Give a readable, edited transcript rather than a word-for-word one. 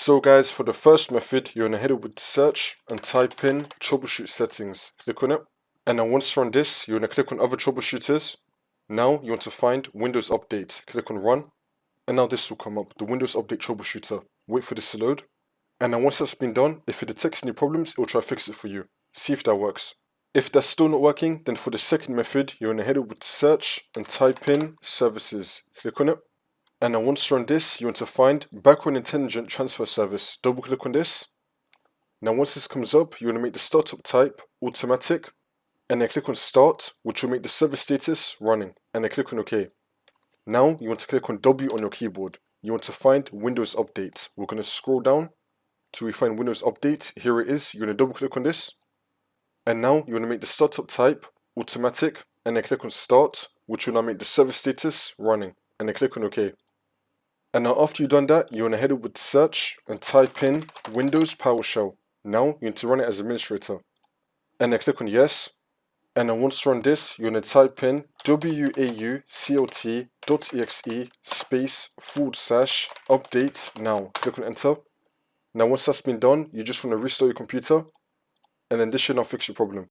So guys, for the first method, you're going to head over to search and type in troubleshoot settings. Click on it. And then once you're on this, you're going to click on other troubleshooters. Now you want to find Windows Update. Click on run. And now this will come up, the Windows Update troubleshooter. Wait for this to load. And then once that's been done, if it detects any problems, it will try to fix it for you. See if that works. If that's still not working, then for the second method, you're going to head over to search and type in services. Click on it. And then once you're on this, you want to find Background Intelligent Transfer Service. Double click on this. Now once this comes up, you want to make the startup type automatic. And then click on start, which will make the service status running. And then click on OK. Now you want to click on W on your keyboard. You want to find Windows Update. We're going to scroll down till we find Windows Update. Here it is. You're going to double click on this. And now you want to make the startup type automatic. And then click on start, which will now make the service status running. And then click on OK. And now after you've done that, you want to head over to search and type in Windows PowerShell. Now you need to run it as administrator. And then click on yes. And then once you're on this, you're going to type in wuauclt.exe space / update now. Click on enter. Now once that's been done, you just want to restore your computer. And then this should now fix your problem.